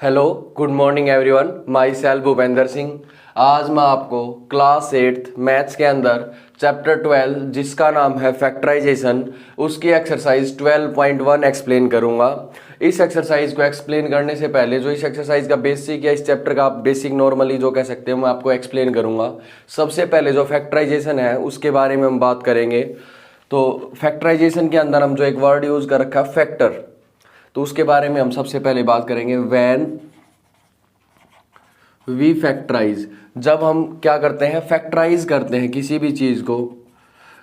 Hello, good morning everyone. My self Bhupendra Singh. आज मैं आपको क्लास 8 मैथ्स के अंदर चैप्टर 12 जिसका नाम है फैक्टराइजेशन, उसकी एक्सरसाइज 12.1 एक्सप्लेन करूंगा। इस एक्सरसाइज को एक्सप्लेन करने से पहले जो इस एक्सरसाइज का बेसिक या इस चैप्टर का आप बेसिक नॉर्मली जो कह सकते हैं मैं आपको एक्सप्लेन करूंगा। सबसे पहले जो फैक्टराइजेशन है उसके बारे में हम बात करेंगे। तो फैक्टराइजेशन के अंदर हम जो एक वर्ड यूज कर रखा है फैक्टर, तो उसके बारे में हम सबसे पहले बात करेंगे। व्हेन वी फैक्टराइज, जब हम क्या करते हैं, फैक्टराइज करते हैं किसी भी चीज को,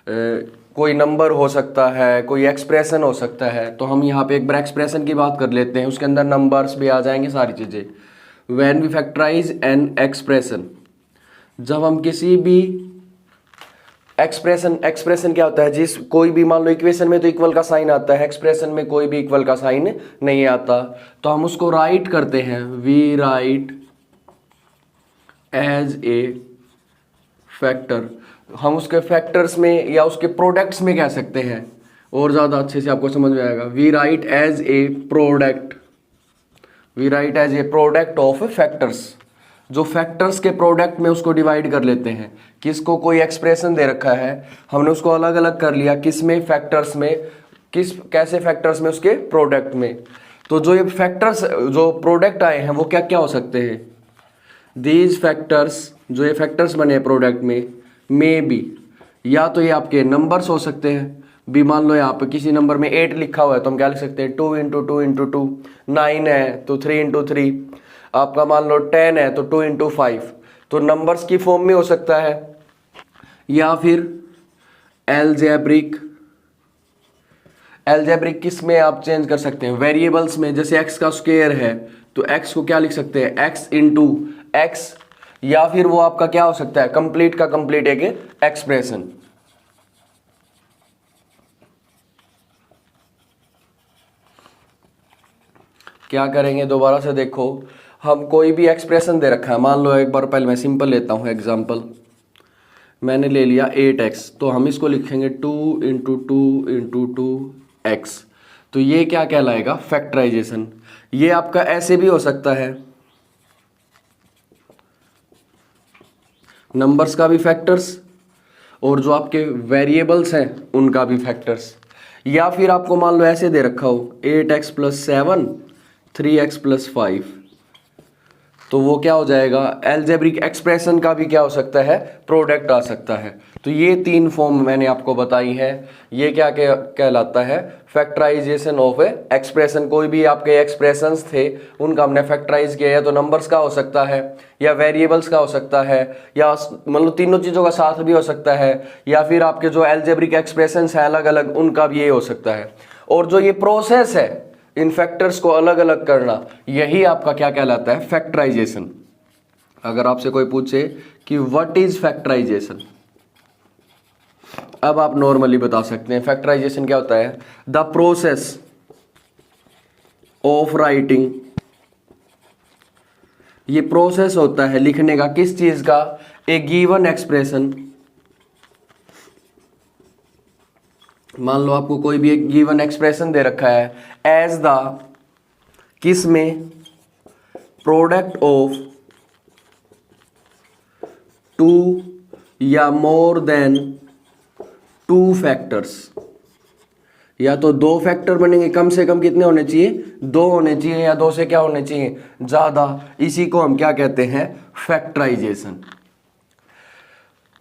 कोई नंबर हो सकता है, कोई एक्सप्रेशन हो सकता है, तो हम यहाँ पे एक बार एक्सप्रेशन की बात कर लेते हैं, उसके अंदर नंबर्स भी आ जाएंगे, सारी चीजें। When we factorize an expression, जब हम किसी भी एक्सप्रेशन क्या होता है, जिस कोई भी मान लो इक्वेशन में तो इक्वल का साइन आता है, एक्सप्रेशन में कोई भी इक्वल का साइन नहीं आता, तो हम उसको राइट करते हैं। We write as a factor, हम उसके फैक्टर्स में या उसके प्रोडक्ट्स में कह सकते हैं, और ज्यादा अच्छे से आपको समझ में आएगा। We write as a product, we write as a product of factors, जो फैक्टर्स के प्रोडक्ट में उसको डिवाइड कर लेते हैं। किसको कोई एक्सप्रेशन दे रखा है, हमने उसको अलग अलग कर लिया, किस में, फैक्टर्स में, किस कैसे फैक्टर्स में, उसके प्रोडक्ट में। तो जो ये फैक्टर्स, जो प्रोडक्ट आए हैं वो क्या क्या हो सकते हैं, दीज फैक्टर्स, जो ये फैक्टर्स बने हैं प्रोडक्ट में, मे बी, या तो ये आपके नंबर्स हो सकते हैं। भी मान लो यहाँ पे किसी नंबर में 8 लिखा हुआ है तो हम क्या लिख सकते हैं, 2 इंटू 2 इंटू 2, 9 है तो 3 इंटू 3, आपका मान लो 10 है तो 2 इंटू 5, तो नंबर्स की फॉर्म में हो सकता है। या फिर एल्जेब्रिक, एल्जेब्रिक किस में आप चेंज कर सकते हैं, वेरिएबल्स में, जैसे x का स्क्वायर है तो x को क्या लिख सकते हैं, x इंटू एक्स। या फिर वो आपका क्या हो सकता है, कंप्लीट का कंप्लीट एक एक्सप्रेशन। क्या करेंगे, दोबारा से देखो, हम कोई भी एक्सप्रेशन दे रखा है, मान लो एक बार पहले मैं सिंपल लेता हूं एग्जांपल, मैंने ले लिया 8x, तो हम इसको लिखेंगे 2 इंटू 2 इंटू 2x, तो ये क्या कहलाएगा, फैक्टराइजेशन। ये आपका ऐसे भी हो सकता है, नंबर्स का भी फैक्टर्स और जो आपके वेरिएबल्स हैं उनका भी फैक्टर्स। या फिर आपको मान लो ऐसे दे रखा हो 8x प्लस 7 3x प्लस 5, तो वो क्या हो जाएगा, एल्जेब्रिक एक्सप्रेशन का भी क्या हो सकता है, प्रोडक्ट आ सकता है। तो ये 3 फॉर्म मैंने आपको बताई है, ये क्या कहलाता है, फैक्टराइजेशन ऑफ ए एक्सप्रेशन। कोई भी आपके एक्सप्रेशंस थे उनका हमने फैक्टराइज किया है, तो नंबर्स का हो सकता है, या वेरिएबल्स का हो सकता है, या मतलब तीनों चीजों का साथ भी हो सकता है, या फिर आपके जो एल्जेब्रिक एक्सप्रेशंस है अलग अलग, उनका भी ये हो सकता है। और जो ये प्रोसेस है इन फैक्टर्स को अलग अलग करना, यही आपका क्या कहलाता है, फैक्टराइजेशन। अगर आपसे कोई पूछे कि व्हाट इज फैक्टराइजेशन, अब आप नॉर्मली बता सकते हैं फैक्टराइजेशन क्या होता है, द प्रोसेस ऑफ राइटिंग, ये प्रोसेस होता है लिखने का, किस चीज का, ए गिवन एक्सप्रेशन। मान लो आपको कोई भी एक गिवन एक्सप्रेशन दे रखा है, एज द, किस में, प्रोडक्ट ऑफ 2 या मोर देन 2 फैक्टर्स, या तो 2 फैक्टर बनेंगे, कम से कम कितने होने चाहिए, 2 होने चाहिए, या 2 से क्या होने चाहिए, ज्यादा। इसी को हम क्या कहते हैं, फैक्टराइजेशन।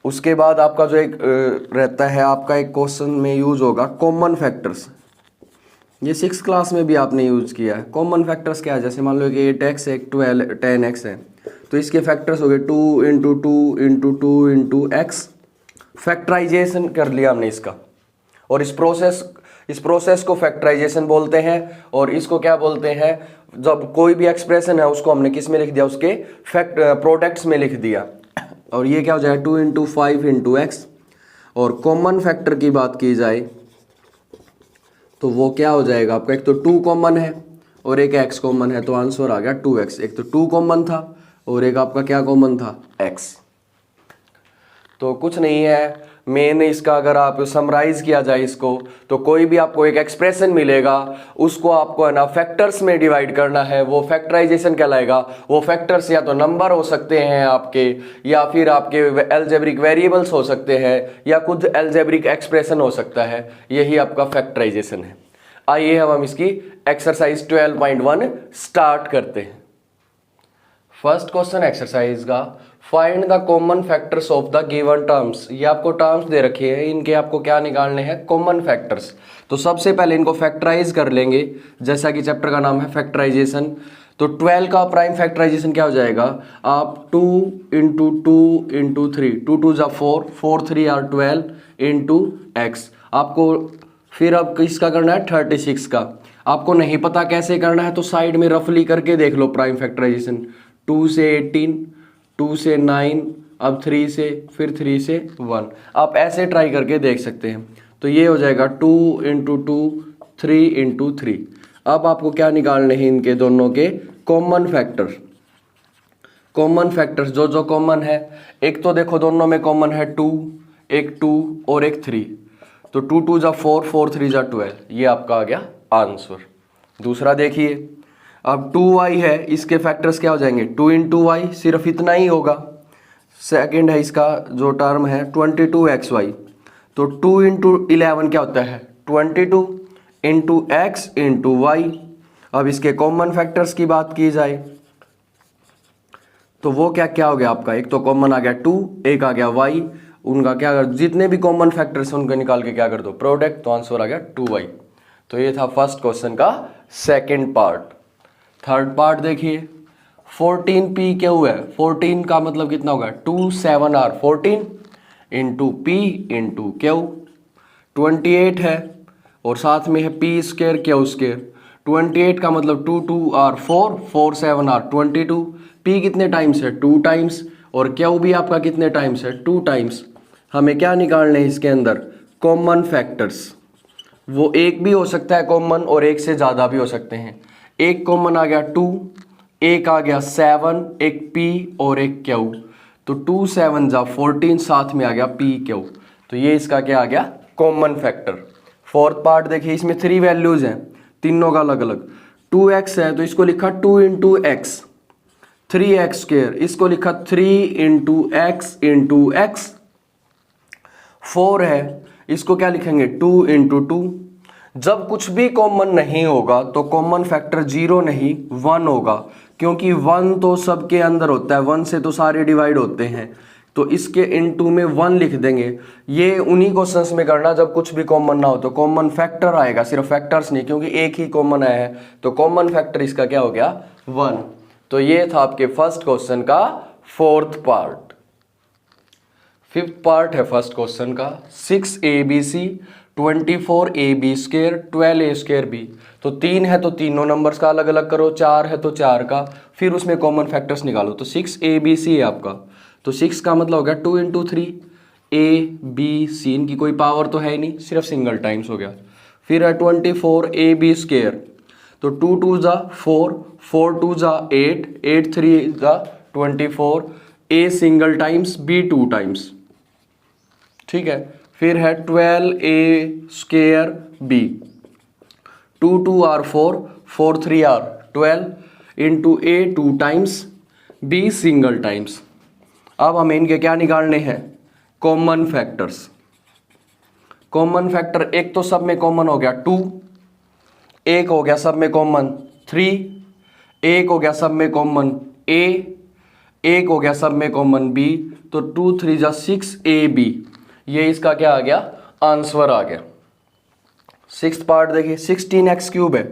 उसके बाद आपका जो एक रहता है, आपका एक क्वेश्चन में यूज होगा कॉमन फैक्टर्स, ये 6th क्लास में भी आपने यूज किया है। कॉमन फैक्टर्स क्या है, जैसे मान लो कि 8x एक 12 10x है, तो इसके फैक्टर्स हो गए 2 into 2 into 2 into x. Factorization कर लिया हमने इसका, और इस प्रोसेस को फैक्टराइजेशन बोलते हैं। और इसको क्या बोलते हैं, जब कोई भी एक्सप्रेशन है उसको हमने किस में लिख दिया, उसके प्रोडक्ट्स में लिख दिया, और ये क्या हो जाएगा 2 इंटू 5 इंटू एक्स। और कॉमन फैक्टर की बात की जाए तो वो क्या हो जाएगा आपका, एक तो 2 कॉमन है और एक x कॉमन है, तो आंसर आ गया 2x। एक तो 2 कॉमन था और एक आपका क्या कॉमन था, x। तो कुछ नहीं है, मेन इसका अगर आप समराइज किया जाए इसको, तो कोई भी आपको एक एक्सप्रेशन मिलेगा, उसको आपको है ना फैक्टर्स में डिवाइड करना है, वो फैक्टराइजेशन कहलाएगा। वो फैक्टर्स या तो नंबर हो सकते हैं आपके, या फिर आपके एल्जेब्रिक वेरिएबल्स हो सकते हैं, या खुद एल्जेब्रिक एक्सप्रेशन हो सकता है। यही आपका फैक्टराइजेशन है। आइए हम इसकी एक्सरसाइज 12.1 स्टार्ट करते हैं। फर्स्ट क्वेश्चन एक्सरसाइज का, find the common factors of the given terms. ये आपको टर्म्स दे रखे हैं, इनके आपको क्या निकालने हैं, कॉमन फैक्टर्स। तो सबसे पहले इनको फैक्टराइज कर लेंगे, जैसा कि चैप्टर का नाम है फैक्टराइजेशन। तो 12 का प्राइम फैक्टराइजेशन क्या हो जाएगा, आप 2 इंटू 2 इंटू 3, 2 2 जा 4, 4 3 आर 12 इंटू एक्स। आपको फिर अब किसका करना है, 36 का। आपको नहीं पता कैसे करना है तो साइड में रफली करके देख लो प्राइम फैक्टराइजेशन। 2 से 18, 2 से 9, अब 3 से, फिर 3 से 1। आप ऐसे ट्राई करके देख सकते हैं। तो ये हो जाएगा 2 इंटू 2, 3 इंटू 3। अब आपको क्या निकालने हैं, इनके दोनों के कॉमन फैक्टर। कॉमन फैक्टर्स जो जो कॉमन है, एक तो देखो दोनों में कॉमन है 2, एक 2 और एक 3। तो 2 2 जा 4, 4 3 जा 12, ये आपका आ गया आंसर। दूसरा देखिए, अब 2y है, इसके फैक्टर्स क्या हो जाएंगे, 2 इंटू वाई, सिर्फ इतना ही होगा। सेकेंड है इसका जो टर्म है 22xy, तो 2 इंटू 11 क्या होता है, 22 इंटू एक्स इंटू वाई। अब इसके कॉमन फैक्टर्स की बात की जाए तो वो क्या क्या हो गया आपका, एक तो कॉमन आ गया 2, एक आ गया y। उनका क्या कर, जितने भी कॉमन फैक्टर्स हैं उनको निकाल के क्या कर दो, प्रोडक्ट। तो आंसर आ गया 2y। तो ये था फर्स्ट क्वेश्चन का सेकंड पार्ट। थर्ड पार्ट देखिए, 14p क्यू है, 14 का मतलब कितना होगा, 2 7 r 14 into p into Q. 28 है और साथ में है p स्क्वायर क्यू स्क्वायर। 28 का मतलब 2 2 r 4, 4 7 r 22। p कितने टाइम्स है, 2 टाइम्स, और क्यू भी आपका कितने टाइम्स है, 2 टाइम्स। हमें क्या निकालने हैं इसके अंदर, कॉमन फैक्टर्स। वो एक भी हो सकता है कॉमन और एक से ज़्यादा भी हो सकते हैं। एक कॉमन आ गया 2, एक आ गया 7, एक p और एक क्यू। तो 2 7 जा 14, साथ में आ गया p क्यू। तो ये इसका क्या आ गया, कॉमन फैक्टर। फोर्थ पार्ट देखिए, इसमें 3 वैल्यूज हैं, तीनों का अलग अलग। 2x है तो इसको लिखा 2 इंटू एक्स, 3x स्क्वायर, इसको लिखा 3 इंटू एक्स इंटू एक्स। 4 है, इसको क्या लिखेंगे, 2 इंटू 2। जब कुछ भी कॉमन नहीं होगा तो कॉमन फैक्टर 0 नहीं 1 होगा, क्योंकि 1 तो सबके अंदर होता है, 1 से तो सारे डिवाइड होते हैं। तो इसके इनटू में 1 लिख देंगे। ये उन्हीं क्वेश्चंस में करना जब कुछ भी कॉमन ना हो तो कॉमन फैक्टर आएगा, सिर्फ फैक्टर्स नहीं, क्योंकि एक ही कॉमन आया है। तो कॉमन फैक्टर इसका क्या हो गया, 1। तो ये था आपके फर्स्ट क्वेश्चन का फोर्थ पार्ट। फिफ्थ पार्ट है फर्स्ट क्वेश्चन का, 6abc 24ab square 12a square b। तो 3 है तो तीनों नंबर्स का अलग अलग करो, 4 है तो 4 का, फिर उसमें कॉमन फैक्टर्स निकालो। तो 6abc है आपका, तो 6 का मतलब हो गया 2 इंटू 3, a b c, इनकी कोई पावर तो है ही नहीं, सिर्फ सिंगल टाइम्स हो गया। फिर है 24ab स्क्वायर, तो 2 2 जा 4, 4 2 जा 8, 8 3 जा 24, a single times, b 2 times, ठीक है। फिर है 12a square b, 2 2 r 4, 4 3 r 12 into a 2 times, b single times. अब हमें इनके क्या निकालने हैं, कॉमन फैक्टर्स। कॉमन फैक्टर एक तो सब में कॉमन हो गया 2, एक हो गया सब में कॉमन 3, एक हो गया सब में कॉमन a, एक हो गया सब में कॉमन b। तो 2 3 जा 6ab, ये इसका क्या आ गया, आंसर आ गया। सिक्स्थ पार्ट देखिए, 16x क्यूब है,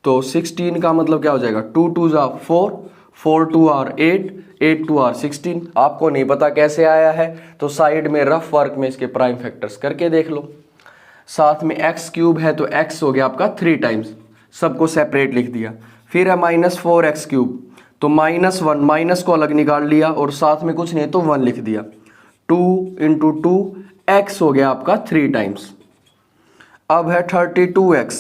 तो 16 का मतलब क्या हो जाएगा, 2 2 जा 4, 4 2 r 8, 8 2 r 16। आपको नहीं पता कैसे आया है तो साइड में रफ वर्क में इसके प्राइम फैक्टर्स करके देख लो। साथ में x क्यूब है तो x हो गया आपका 3 टाइम्स, सबको सेपरेट लिख दिया। फिर है -4x क्यूब, तो -1, माइनस को अलग निकाल लिया और साथ में कुछ नहीं तो 1 लिख दिया। 2 इंटू 2, x हो गया आपका 3 टाइम्स। अब है 32x,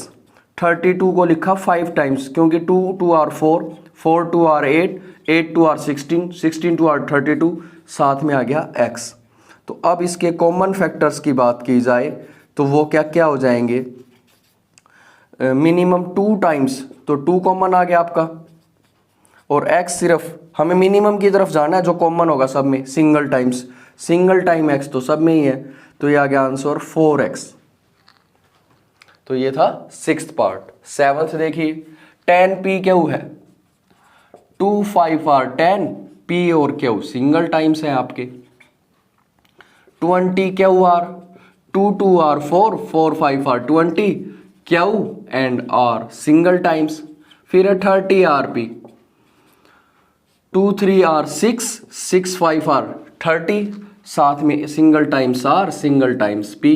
32 को लिखा 5 टाइम्स, क्योंकि 2 2 r 4, 4 2 r 8, 8 2 r 16, 16 2 r 32, साथ में आ गया x। तो अब इसके कॉमन फैक्टर्स की बात की जाए तो वो क्या क्या हो जाएंगे, मिनिमम 2 टाइम्स, तो 2 कॉमन आ गया आपका, और x सिर्फ हमें मिनिमम की तरफ जाना है, जो कॉमन होगा सब में, सिंगल टाइम x तो सब में ही है, तो ये आ गया आंसर 4x। तो ये था 6th पार्ट। 7th देखिए, 10 p q है, 2 5 r 10, p और q सिंगल टाइम्स है आपके, 20 q r, 2 2 r 4, 4 5 r 20, q and r single times. फिर है 30 r p, 2 3 r 6, 6 5 r 30, साथ में single times r, single times p।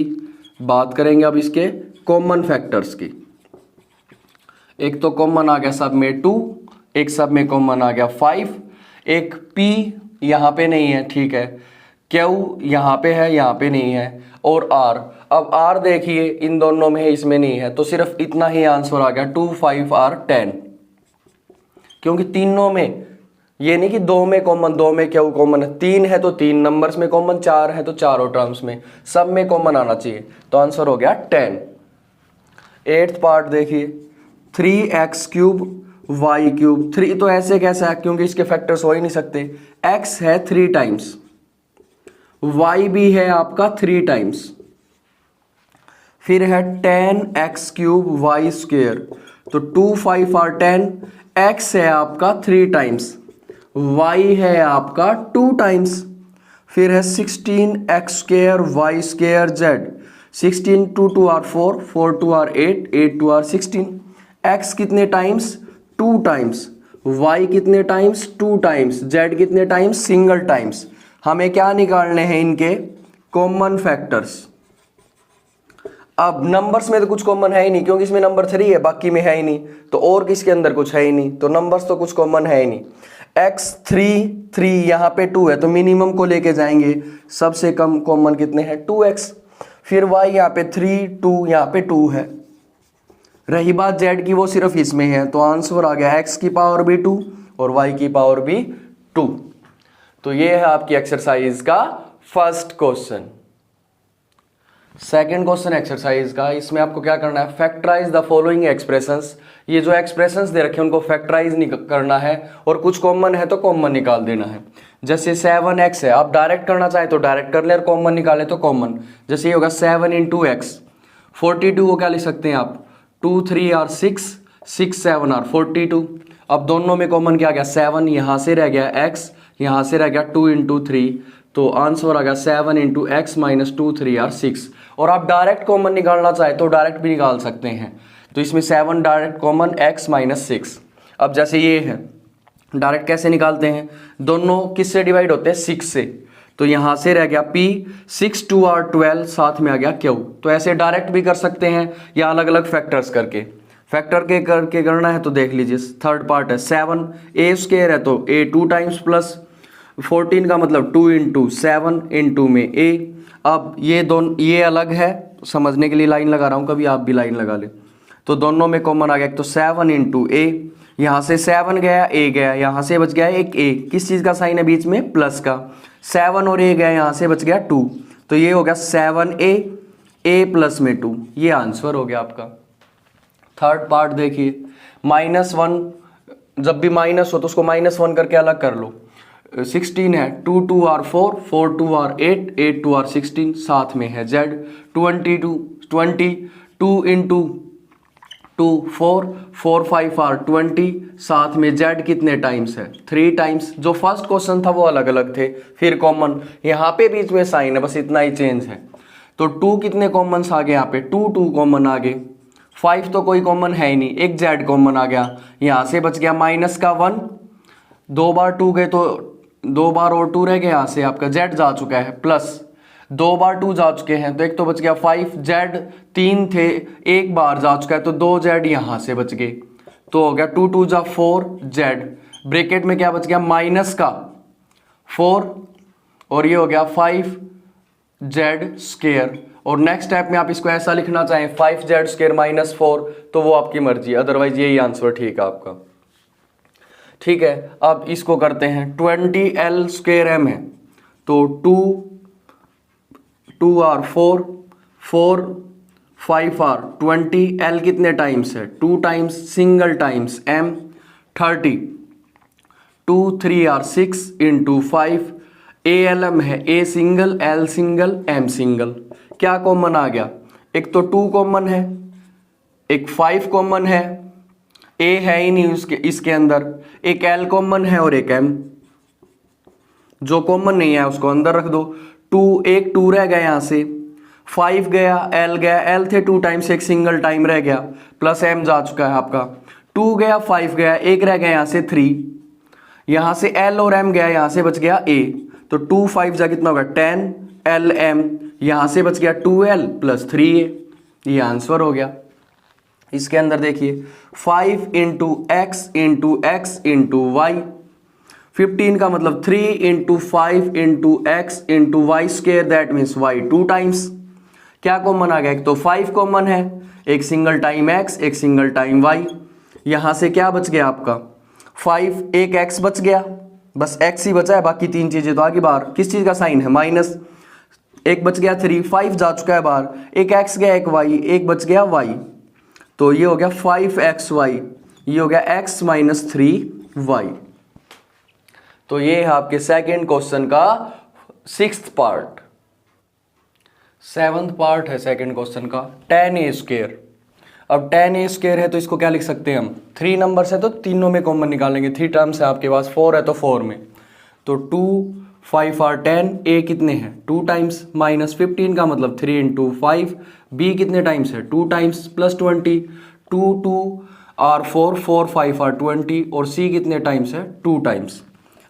बात करेंगे अब इसके कॉमन फैक्टर्स की। एक तो कॉमन आ गया सब में 2, एक सब में कॉमन आ गया 5, एक p यहाँ पे नहीं है, ठीक है, q यहाँ पे है, यहाँ पे नहीं है, और r। अब r देखिए इन दोनों में है, इसमें नहीं है, तो सिर्फ इतना ही आंसर आ गया 2 5 r 10, क्योंकि तीनों में, ये नहीं कि 2 में कॉमन, 2 में क्या कॉमन है, 3 है तो 3 नंबर्स में कॉमन, 4 है तो चारों टर्म्स में, सब में कॉमन आना चाहिए, तो आंसर हो गया 10। 8th पार्ट देखिए, 3x क्यूब y क्यूब, 3 तो ऐसे कैसे है, क्योंकि इसके फैक्टर्स हो ही नहीं सकते, x है 3 टाइम्स, y भी है आपका 3 टाइम्स, फिर है 10x क्यूब y स्क्वेयर, तो 2 5 r 10, x है आपका 3 टाइम्स, y है आपका 2 टाइम्स, फिर है 16x square y square z, 16 2 2 r 4, 4 2 r 8, 8 2 r 16, x कितने टाइम्स, 2 टाइम्स, y कितने टाइम्स, 2 टाइम्स, z कितने टाइम्स, सिंगल टाइम्स। हमें क्या निकालने हैं, इनके कॉमन फैक्टर्स। अब नंबर्स में तो कुछ कॉमन है ही नहीं, क्योंकि इसमें नंबर 3 है, बाकी में है ही नहीं, तो और किसके अंदर कुछ है ही नहीं, तो नंबर्स तो कुछ कॉमन है ही नहीं। x 3 यहाँ पे 2 है, तो मिनिमम को लेके जाएंगे, सबसे कम कॉमन कितने हैं, 2x। फिर y यहाँ पे 3 2 यहाँ पे 2 है। रही बात z की, वो सिर्फ इसमें है, तो आंसर आ गया x की पावर भी 2 और y की पावर भी 2। तो ये है आपकी एक्सरसाइज का first question. Second question exercise का, इसमें आपको क्या करना है, फैक्टराइज द फॉलोइंग एक्सप्रेशंस। ये जो एक्सप्रेशंस दे रखे हैं उनको फैक्टराइज करना है, और कुछ कॉमन है तो कॉमन निकाल देना है। जैसे 7x है, आप डायरेक्ट करना चाहे तो डायरेक्ट कर ले, और कॉमन निकाले तो कॉमन। जैसे ये होगा 7 × x, 42 को क्या लिख सकते हैं आप, 2 3 r 6, 6 7 r 42। अब दोनों में कॉमन क्या गया, 7, यहाँ से रह गया x, यहाँ से रह गया 2 × 3, तो आंसर आ गया 7 × x - 2 3 r 6। और आप डायरेक्ट कॉमन निकालना चाहे तो डायरेक्ट भी निकाल सकते हैं, तो इसमें 7 डायरेक्ट कॉमन, x - 6। अब जैसे ये है, डायरेक्ट कैसे निकालते हैं, दोनों किससे डिवाइड होते हैं, 6 से, तो यहाँ से रह गया p, 6 2 r 12, साथ में आ गया q। तो ऐसे डायरेक्ट भी कर सकते हैं या अलग अलग फैक्टर्स करके। फैक्टर के करके करना है तो देख लीजिए, थर्ड पार्ट है 7 a स्क्वायर है तो a 2 टाइम्स प्लस 14 का मतलब 2 × 7 × में a। अब ये दोनों, ये अलग है, समझने के लिए लाइन लगा रहा हूँ, कभी आप भी लाइन लगा ले। तो दोनों में कॉमन आ गया, तो 7 × a, यहाँ से 7 गया, a गया, यहाँ से बच गया एक a, किस चीज़ का साइन है बीच में, प्लस का, 7 और a गया, यहाँ से बच गया 2, तो ये हो गया 7a, a प्लस में 2, ये आंसर हो गया आपका। थर्ड पार्ट देखिए, -1, जब भी माइनस हो तो उसको -1 करके अलग कर लो। 16 है, 2 2 r 4, 4 2 r 8, 8 2 r 16, साथ में है z, 22 20, 2 × 2 4, 4 5 r 20, साथ में z कितने टाइम्स है, 3 टाइम्स। जो फर्स्ट क्वेश्चन था वो अलग अलग थे, फिर कॉमन, यहाँ पे बीच में साइन है, बस इतना ही चेंज है। तो 2 कितने कॉमन्स आ गए यहाँ पे, 2 2 कॉमन आ गए, 5 तो कोई कॉमन है ही नहीं, एक z कॉमन आ गया, यहाँ से बच गया -1, 2 बार 2 गए तो 2 बार और 2 रह गए, यहाँ से आपका z जा चुका है, प्लस 2 बार 2 जा चुके हैं, तो एक तो बच गया 5, z 3 थे, एक बार जा चुका है, तो 2 z यहाँ से बच गए, तो हो गया 2 2 जा 4 z, ब्रैकेट में क्या बच गया, माइनस का 4, और ये हो गया 5 z स्क्वायर। और नेक्स्ट स्टेप में आप इसको ऐसा लिखना चाहें 5z स्क्वायर - 4, तो वो आपकी मर्जी, अदरवाइज यही आंसर ठीक है आपका। ठीक है, अब इसको करते हैं, 20l स्क्वायर m है, तो 2 2 आर 4, 4 5 आर 20, L कितने टाइम्स है 2 times, single times M 30, 2 3 are 6 into 5, ALM है A single, L single, M single. क्या कॉमन आ गया, एक तो 2 कॉमन है, एक 5 कॉमन है, A है ही नहीं इसके अंदर, एक L कॉमन है और एक M। जो कॉमन नहीं है उसको अंदर रख दो। 2 एक 2 रह गया यहाँ से, 5 गया, L गया, L थे 2 टाइम्स, एक सिंगल टाइम रह गया, प्लस M जा चुका है आपका। 2 गया, 5 गया, एक रह गया यहाँ से 3, यहाँ से L और M गया, यहाँ से बच गया A, तो 2 5 जा कितना होगा 10, L M, यहाँ से बच गया 2L प्लस 3A। ये आंसर हो गया। इसके अंदर देखिए 5 into x into x into y, 15 का मतलब 3 into 5 into x into y square, that means y 2 times. क्या कॉमन आ गया, एक तो 5 कॉमन है, एक सिंगल टाइम x, एक सिंगल टाइम y। यहां से क्या बच गया आपका 5, एक x बच गया, बस x ही बचा है, बाकी 3 चीजें तो आगे बाहर। किस चीज का साइन है माइनस, एक बच गया 3, 5 जा चुका है बाहर, एक x गया, एक y, एक बच गया y, तो ये हो गया 5xy, ये हो गया x माइनस 3y। तो ये है आपके सेकेंड क्वेश्चन का 6th पार्ट। 7th पार्ट है सेकेंड क्वेश्चन का, tan a स्क्वायर। अब tan a स्क्वायर है तो इसको क्या लिख सकते हैं हम, 3 नंबर से तो तीनों में कॉमन निकालेंगे, 3 टर्म्स है आपके पास, 4 है तो 4 में, तो 2 5 आर 10, a कितने हैं 2 टाइम्स, माइनस 15 का मतलब 3 इंटू 5, b कितने टाइम्स है 2 टाइम्स, प्लस 20, 2 2 आर 4, 4 5 आर 20, और c कितने टाइम्स है 2 टाइम्स।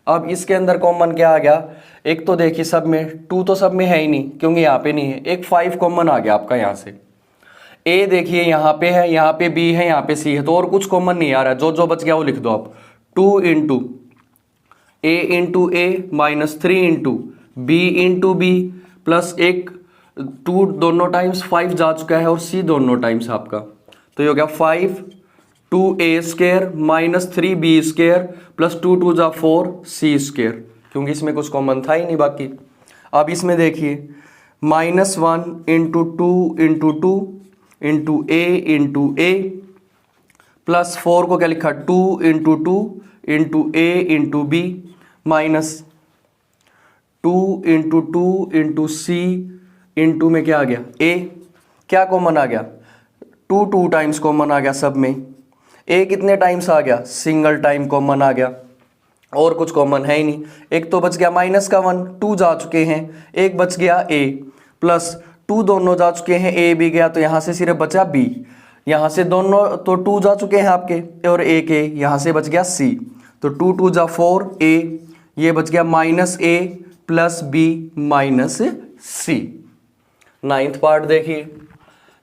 अब इसके अंदर कॉमन क्या आ गया, एक तो देखिए सब में 2 तो सब में है ही नहीं क्योंकि यहाँ पे नहीं है, एक 5 कॉमन आ गया आपका यहाँ से, a देखिए यहाँ पे है, यहाँ पे b है, यहाँ पे c है, तो और कुछ कॉमन नहीं आ रहा है, जो जो बच गया वो लिख दो आप। 2 into a into a minus 3 into b into b plus एक 2 दोनों टाइम्स, 5 जा चुका है, और c दोनों टाइम्स आपका, तो ये हो गया 5 2a square minus 3b square plus 2 2 जा 4 c स्क्वायर, क्योंकि इसमें कुछ कॉमन था ही नहीं बाकी। अब इसमें देखिए -1 into 2 into 2 into a plus 4 को क्या लिखा 2 into 2 into a into b minus 2 into 2 into c into में क्या आ गया a, क्या कॉमन आ गया 2 2 टाइम्स कॉमन आ गया सब में, a कितने टाइम्स आ गया सिंगल टाइम कॉमन आ गया, और कुछ कॉमन है ही नहीं। एक तो बच गया माइनस का 1, 2 जा चुके हैं, एक बच गया a प्लस 2 दोनों जा चुके हैं, a भी गया, तो यहाँ से सिर्फ बचा b, यहाँ से दोनों तो 2 जा चुके हैं आपके और एक a, यहाँ से बच गया c, तो 2 2 जा 4 a, ये बच गया minus a plus b minus c। 9th part देखिए,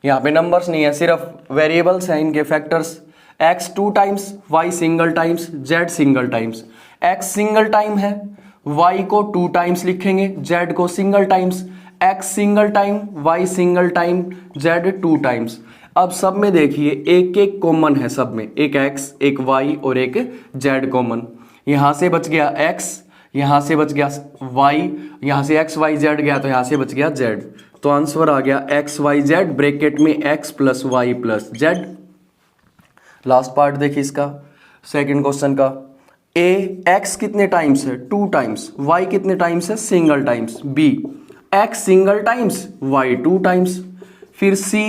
यहाँ पे नंबर्स नहीं है, सिर्फ वेरिएबल्स हैं, इनके factors, x 2 times, y single times, z single times. x single time है, y को 2 टाइम्स लिखेंगे, z को single times, x single time, y single time, z 2 times. अब सब में देखिए एक एक कॉमन है, सब में एक x एक y और एक z कॉमन, यहाँ से बच गया x, यहाँ से बच गया y, यहाँ से x y z गया, तो यहाँ से बच गया z, तो आंसर आ गया x y z ब्रैकेट में x plus y plus z। Last part देखिए इसका सेकंड क्वेश्चन का, a x कितने टाइम्स है 2 टाइम्स, y कितने टाइम्स है सिंगल टाइम्स, b x सिंगल टाइम्स y 2 टाइम्स, फिर c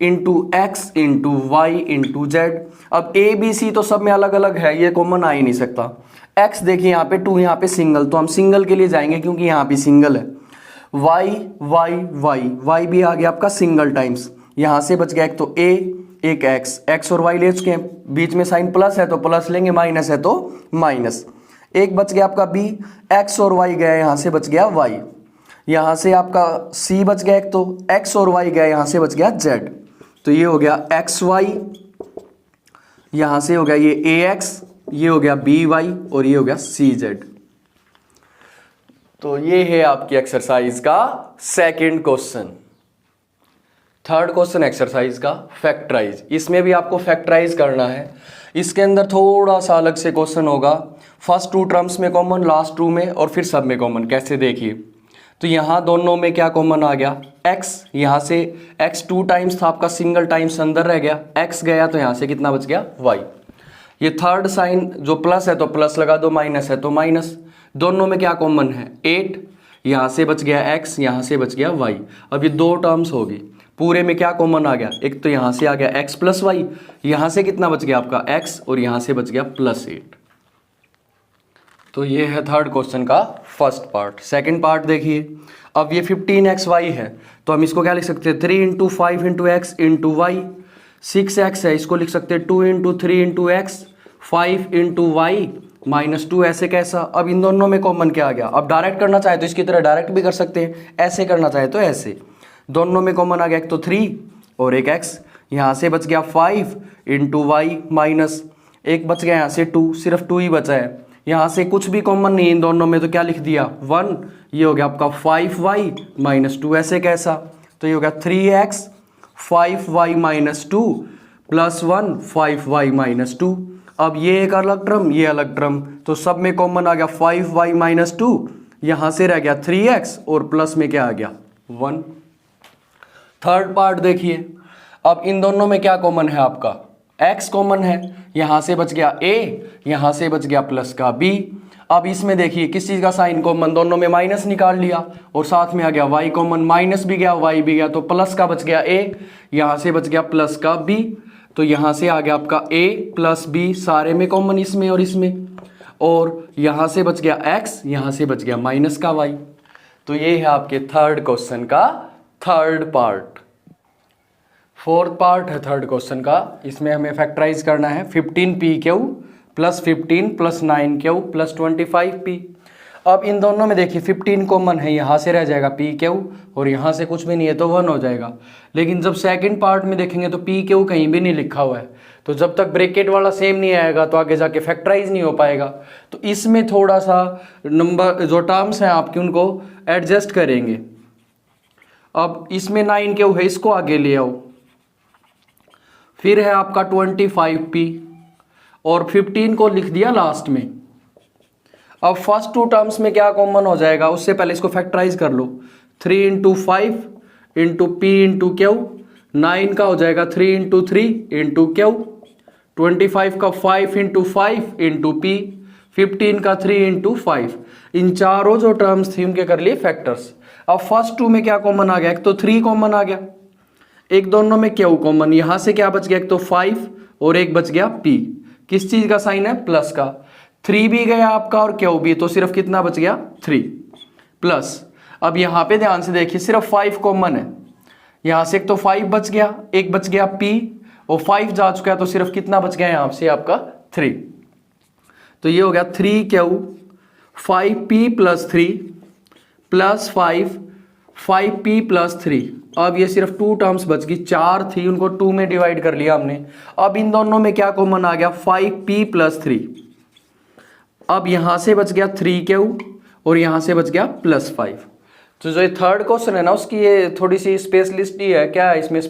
into x into y into z. अब a b c तो सब में अलग अलग है, ये कॉमन आ ही नहीं सकता। x देखिए यहाँ पे 2, यहाँ पे सिंगल, तो हम सिंगल के लिए जाएंगे क्योंकि यहाँ पे सिंगल है। y y y y भी आ गया आपका सिंगल टाइम्स, यहाँ से बच गया एक तो a एक x और y ले चुके हैं, बीच में साइन प्लस है तो प्लस लेंगे, माइनस है तो माइनस। एक बच गया आपका b, x और y गया, यहाँ से बच गया y, यहाँ से आपका c बच गया, एक तो x और y गया, यहाँ से बच गया z, तो ये हो गया xy, यहाँ से हो गया ये ax, ये हो गया by और ये हो गया cz। तो ये है आपकी एक्सरसाइज का second question. Third question exercise का फैक्टराइज, इसमें भी आपको फैक्टराइज करना है। इसके अंदर थोड़ा सा अलग से क्वेश्चन होगा, फर्स्ट 2 टर्म्स में कॉमन, लास्ट 2 में, और फिर सब में कॉमन। कैसे देखिए, तो यहाँ दोनों में क्या कॉमन आ गया, x, यहाँ से x 2 टाइम्स था आपका, सिंगल टाइम्स अंदर रह गया, x गया तो यहाँ से कितना बच गया, y। ये थर्ड साइन जो प्लस है तो प्लस लगा दो, माइनस है तो माइनस, दोनों में क्या कॉमन है 8, यहाँ से बच गया x, यहाँ से बच गया y। अब ये दो टर्म्स होगी, पूरे में क्या कॉमन आ गया, एक तो यहाँ से आ गया x प्लस वाई, यहाँ से कितना बच गया आपका x और यहाँ से बच गया +8। तो ये है थर्ड क्वेश्चन का फर्स्ट पार्ट। सेकंड पार्ट देखिए, अब ये 15xy है तो हम इसको क्या लिख सकते हैं, 3 × 5 × x × y। 6x है, इसको लिख सकते हैं 2 × 3 × x, 5 × y -2, ऐसे कैसा। अब इन दोनों में कॉमन क्या आ गया, अब डायरेक्ट करना चाहे तो इसकी तरह डायरेक्ट भी कर सकते हैं, ऐसे करना चाहे तो ऐसे। दोनों में कॉमन आ गया, एक तो 3 और एक x, यहाँ से बच गया 5 × y माइनस एक बच गया यहाँ से 2, सिर्फ 2 ही बचा है। यहाँ से कुछ भी कॉमन नहीं इन दोनों में तो क्या लिख दिया 1, ये हो गया आपका 5y - 2, ऐसे कैसा। तो ये हो गया 3x 5y - 2 + 1 5y - 2। अब ये एक अलग टर्म, ये अलग टर्म, तो सब में कॉमन आ गया 5y - 2, यहाँ से रह गया 3x और प्लस में क्या आ गया 1। थर्ड पार्ट देखिए, अब इन दोनों में क्या कॉमन है आपका, x कॉमन है, यहाँ से बच गया a, यहाँ से बच गया प्लस का b। अब इसमें देखिए किस चीज़ का साइन कॉमन, दोनों में माइनस निकाल लिया और साथ में आ गया y कॉमन, माइनस भी गया y भी गया, तो प्लस का बच गया a, यहाँ से बच गया प्लस का b, तो यहाँ से आ गया आपका a + b, सारे में कॉमन इसमें और इसमें, और यहाँ से बच गया x, यहाँ से बच गया माइनस का y। तो ये है आपके थर्ड क्वेश्चन का थर्ड पार्ट। फोर्थ पार्ट है थर्ड क्वेश्चन का, इसमें हमें फैक्टराइज करना है 15pq + 15 + 9q + 25p। अब इन दोनों में देखिए 15 कॉमन है, यहाँ से रह जाएगा pq और यहाँ से कुछ भी नहीं है तो 1 हो जाएगा। लेकिन जब सेकंड पार्ट में देखेंगे तो pq कहीं भी नहीं लिखा हुआ है, तो जब तक ब्रैकेट वाला सेम नहीं आएगा तो आगे जाके फैक्टराइज नहीं हो पाएगा। तो इसमें थोड़ा सा नंबर जो टर्म्स हैं आपकी उनको एडजस्ट करेंगे। अब इसमें 9q है, इसको आगे ले आओ, फिर है आपका 25p और 15 को लिख दिया लास्ट में। अब फर्स्ट 2 टर्म्स में क्या कॉमन हो जाएगा, उससे पहले इसको फैक्टराइज कर लो, 3 × 5 × p × q, 9 का हो जाएगा 3 × 3 × q, 25 का 5 × 5 × p, 15 का 3 × 5। इन चारों जो टर्म्स थी उनके कर लिए फैक्टर्स। अब फर्स्ट 2 में क्या कॉमन आ गया, एक तो 3 कॉमन आ गया, एक दोनों में क्यू कॉमन, यहाँ से क्या बच गया, एक तो 5 और एक बच गया p, किस चीज का साइन है, प्लस का। 3 भी गया आपका और क्यू भी, तो सिर्फ कितना बच गया 3 प्लस। अब यहाँ पे ध्यान से देखिए सिर्फ 5 कॉमन है, यहाँ से एक तो 5 बच गया, एक बच गया p और 5 जा चुका है, तो सिर्फ कितना बच गया यहाँ से आपका 3। तो ये हो गया 3q 5p + 3 + 5p + 3। अब ये सिर्फ 2 टर्म्स बच गई, 4 थी उनको 2 में डिवाइड कर लिया हमने। अब इन दोनों में क्या कॉमन आ गया, 5p + 3। अब यहाँ से बच गया 3q और यहाँ से बच गया +5। तो जो ये थर्ड क्वेश्चन है ना, उसकी ये थोड़ी सी स्पेशलिस्ट ही है, क्या है इसमें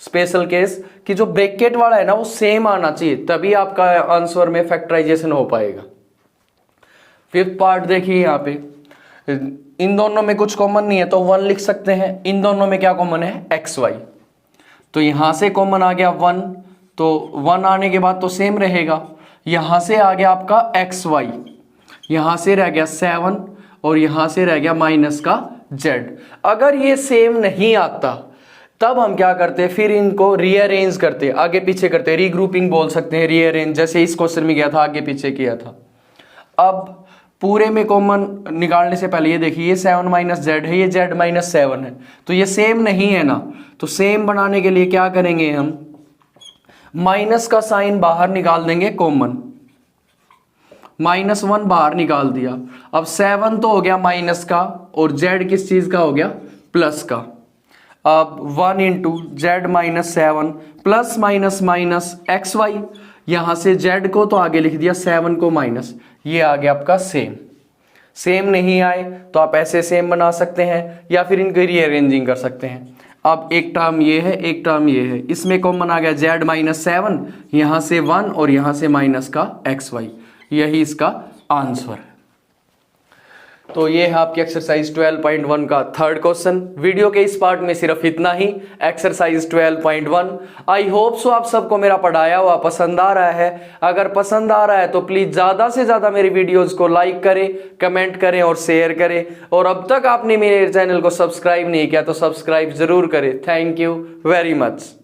स्पेशल केस, कि जो ब्रैकेट वाला है ना वो सेम आना चाहिए, तभी आपका आंसर में फैक्टराइजेशन हो पाएगा। फिफ्थ पार्ट देखिए, यहाँ पे इन दोनों में कुछ कॉमन नहीं है तो 1 लिख सकते हैं। इन दोनों में क्या कॉमन है, xy, तो यहाँ से कॉमन आ गया 1, तो 1 आने के बाद तो सेम रहेगा। यहाँ से आ गया आपका xy, यहाँ से रह गया 7 और यहाँ से रह गया माइनस का z। अगर ये सेम नहीं आता तब हम क्या करते हैं, फिर इनको रीअरेंज करते, आगे पीछे करते, रीग्रुपिंग बोल सकते हैं, रीअरेंज, जैसे इस क्वेश्चन में किया था, आगे पीछे किया था। अब पूरे में कॉमन निकालने से पहले ये देखिए, ये 7 - z है, ये z - 7 है, तो ये सेम नहीं है ना, तो सेम बनाने के लिए क्या करेंगे हम, माइनस का साइन बाहर निकाल देंगे कॉमन, -1 बाहर निकाल दिया। अब 7 तो हो गया माइनस का और z किस चीज का हो गया, प्लस का। अब 1 × z - 7 plus minus minus xy, यहां से z को तो आगे लिख दिया, 7 को माइनस, ये आ गया आपका सेम। सेम नहीं आए तो आप ऐसे सेम बना सकते हैं या फिर इनकी रीअरेंजिंग कर सकते हैं। अब एक टर्म ये है, एक टर्म ये है, इसमें कॉमन आ गया z - 7, यहां से 1 और यहां से माइनस का xy, यही इसका आंसर है। तो ये है आपकी एक्सरसाइज 12.1 का थर्ड क्वेश्चन। वीडियो के इस पार्ट में सिर्फ इतना ही, एक्सरसाइज 12.1। आई होप सो आप सबको मेरा पढ़ाया हुआ पसंद आ रहा है। अगर पसंद आ रहा है तो प्लीज ज्यादा से ज्यादा मेरी वीडियोस को लाइक करें, कमेंट करें और शेयर करें। और अब तक आपने मेरे चैनल को सब्सक्राइब नहीं किया तो सब्सक्राइब जरूर करें। Thank you very much.